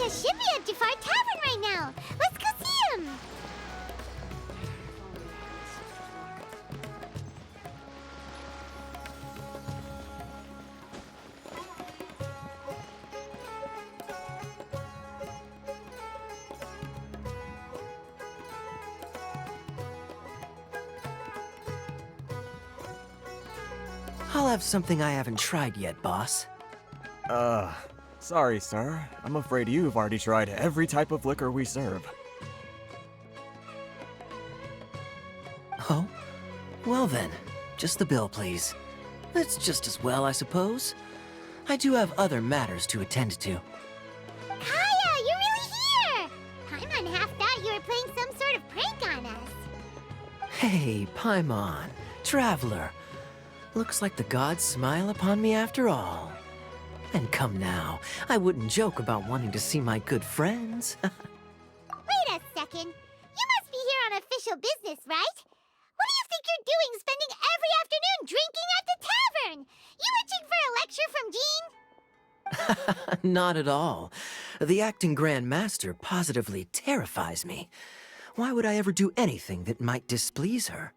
Kaeya should be at Djafar Tavern right now. Let's go see him. I'll have something I haven't tried yet, boss. Sorry, sir. I'm afraid you've already tried every type of liquor we serve. Oh? Well then, just the bill, please. That's just as well, I suppose. I do have other matters to attend to. Kaeya, you're really here! Paimon half thought you were playing some sort of prank on us. Hey, Paimon, traveler. Looks like the gods smile upon me after all. And come now, I wouldn't joke about wanting to see my good friends. Wait a second. You must be here on official business, right? What do you think you're doing spending every afternoon drinking at the tavern? You itching for a lecture from Jean? Not at all. The acting Grand Master positively terrifies me. Why would I ever do anything that might displease her?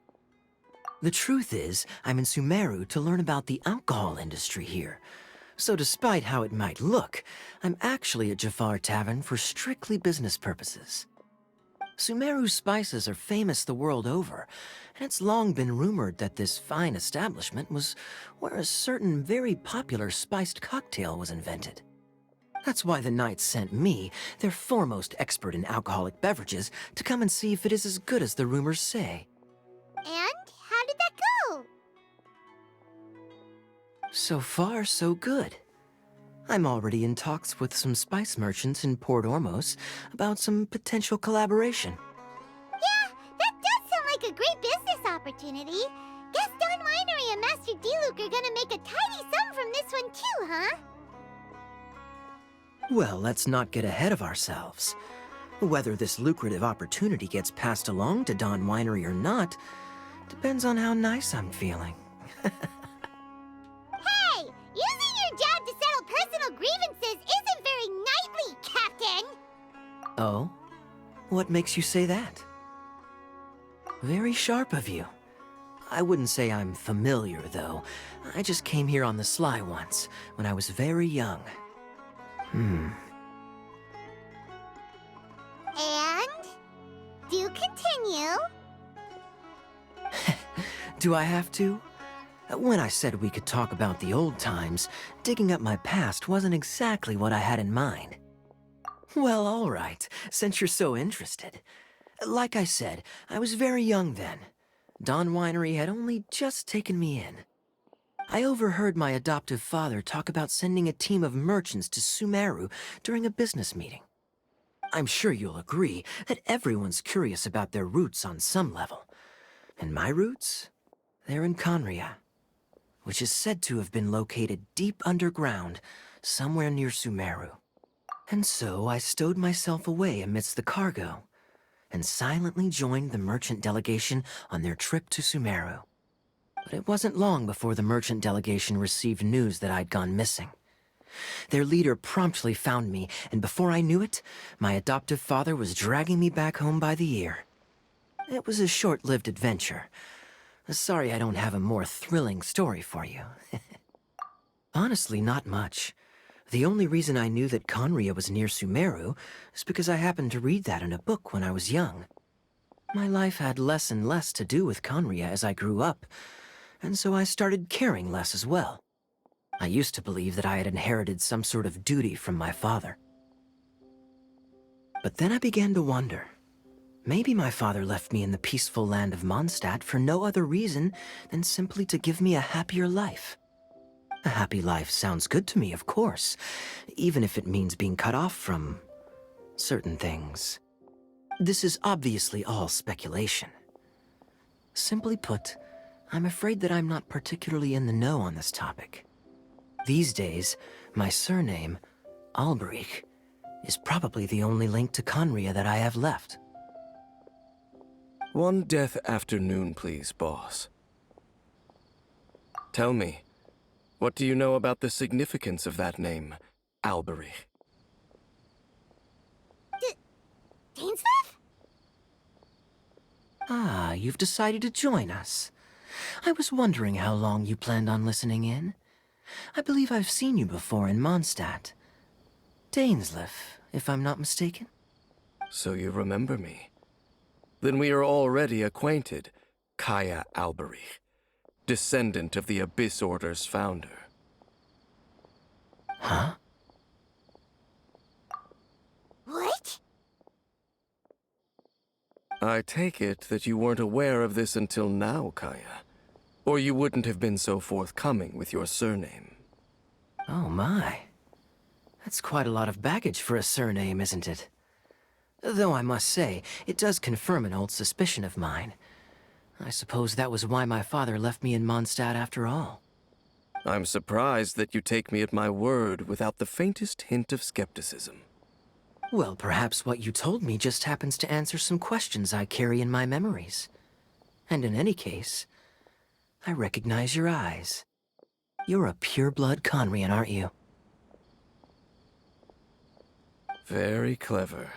The truth is, I'm in Sumeru to learn about the alcohol industry here. So despite how it might look, I'm actually at Djafar Tavern for strictly business purposes. Sumeru's spices are famous the world over, and it's long been rumored that this fine establishment was where a certain very popular spiced cocktail was invented. That's why the knights sent me, their foremost expert in alcoholic beverages, to come and see if it is as good as the rumors say. And how did that go? So far, so good. I'm already in talks with some spice merchants in Port Ormos about some potential collaboration. Yeah, that does sound like a great business opportunity. Guess Don Winery and Master D-Luke are gonna make a tidy sum from this one too, huh? Well, let's not get ahead of ourselves. Whether this lucrative opportunity gets passed along to Don Winery or not depends on how nice I'm feeling. Hey, using your job to settle personal grievances isn't very knightly, Captain! Oh? What makes you say that? Very sharp of you. I wouldn't say I'm familiar, though. I just came here on the sly once, when I was very young. And? Do continue. Do I have to? When I said we could talk about the old times, digging up my past wasn't exactly what I had in mind. Well, all right, since you're so interested. Like I said, I was very young then. Don Winery had only just taken me in. I overheard my adoptive father talk about sending a team of merchants to Sumeru during a business meeting. I'm sure you'll agree that everyone's curious about their roots on some level. And my roots? They're in Conria, which is said to have been located deep underground, somewhere near Sumeru. And so I stowed myself away amidst the cargo, and silently joined the merchant delegation on their trip to Sumeru. But it wasn't long before the merchant delegation received news that I'd gone missing. Their leader promptly found me, and before I knew it, my adoptive father was dragging me back home by the ear. It was a short-lived adventure. Sorry I don't have a more thrilling story for you. Honestly, not much. The only reason I knew that Conria was near Sumeru is because I happened to read that in a book when I was young. My life had less and less to do with Conria as I grew up, and so I started caring less as well. I used to believe that I had inherited some sort of duty from my father. But then I began to wonder. Maybe my father left me in the peaceful land of Mondstadt for no other reason than simply to give me a happier life. A happy life sounds good to me, of course, even if it means being cut off from certain things. This is obviously all speculation. Simply put, I'm afraid that I'm not particularly in the know on this topic. These days, my surname, Alberich, is probably the only link to Conria that I have left. One death afternoon, please, boss. Tell me, what do you know about the significance of that name, Alberich? Dainself? Ah, you've decided to join us. I was wondering how long you planned on listening in. I believe I've seen you before in Mondstadt. Dainself, if I'm not mistaken. So you remember me. Then we are already acquainted, Kaeya Alberich, descendant of the Abyss Order's founder. Huh? What? I take it that you weren't aware of this until now, Kaeya. Or you wouldn't have been so forthcoming with your surname. Oh my. That's quite a lot of baggage for a surname, isn't it? Though I must say, it does confirm an old suspicion of mine. I suppose that was why my father left me in Mondstadt after all. I'm surprised that you take me at my word without the faintest hint of skepticism. Well, perhaps what you told me just happens to answer some questions I carry in my memories. And in any case, I recognize your eyes. You're a pure-blood Conrian, aren't you? Very clever.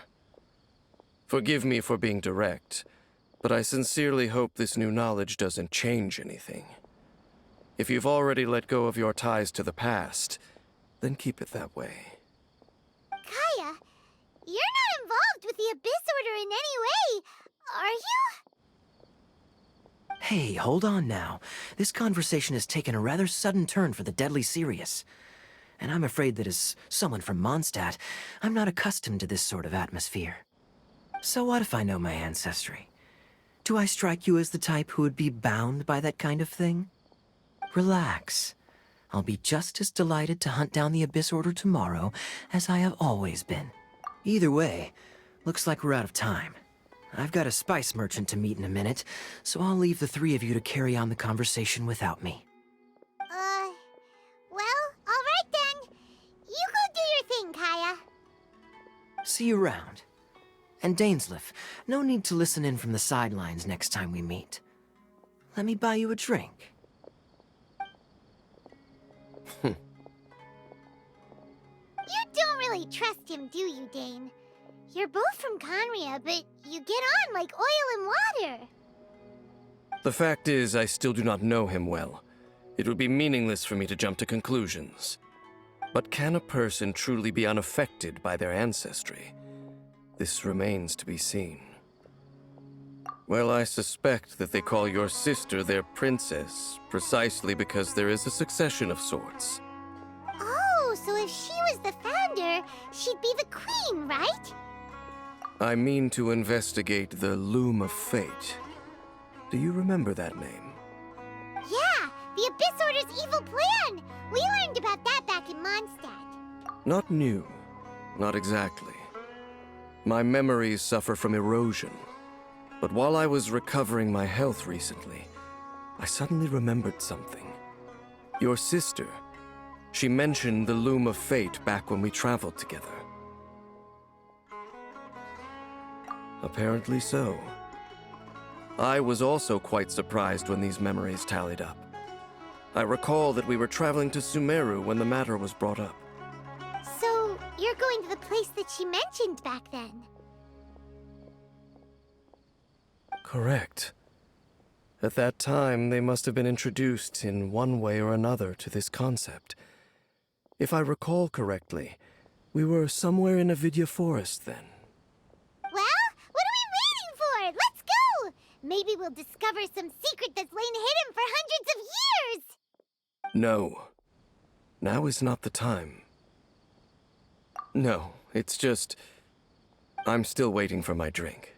Forgive me for being direct, but I sincerely hope this new knowledge doesn't change anything. If you've already let go of your ties to the past, then keep it that way. Kaeya, you're not involved with the Abyss Order in any way, are you? Hey, hold on now. This conversation has taken a rather sudden turn for the deadly serious. And I'm afraid that as someone from Mondstadt, I'm not accustomed to this sort of atmosphere. So what if I know my ancestry? Do I strike you as the type who would be bound by that kind of thing? Relax. I'll be just as delighted to hunt down the Abyss Order tomorrow as I have always been. Either way, looks like we're out of time. I've got a spice merchant to meet in a minute, so I'll leave the three of you to carry on the conversation without me. Well, alright then. You go do your thing, Kaeya. See you around. And Dainself, no need to listen in from the sidelines next time we meet. Let me buy you a drink. You don't really trust him, do you, Dane? You're both from Conria, but you get on like oil and water. The fact is, I still do not know him well. It would be meaningless for me to jump to conclusions. But can a person truly be unaffected by their ancestry? This remains to be seen. Well, I suspect that they call your sister their princess, precisely because there is a succession of sorts. Oh, so if she was the founder, she'd be the queen, right? I mean to investigate the Loom of Fate. Do you remember that name? Yeah, the Abyss Order's evil plan! We learned about that back in Mondstadt. Not new. Not exactly. My memories suffer from erosion. But while I was recovering my health recently, I suddenly remembered something. Your sister. She mentioned the Loom of Fate back when we traveled together. Apparently so. I was also quite surprised when these memories tallied up. I recall that we were traveling to Sumeru when the matter was brought up. So, you're going to the place that she mentioned back then? Correct. At that time, they must have been introduced in one way or another to this concept. If I recall correctly, we were somewhere in a Vidya forest then. Well, what are we waiting for? Let's go! Maybe we'll discover some secret that's lain hidden for hundreds of years! No. Now is not the time. No, it's just... I'm still waiting for my drink.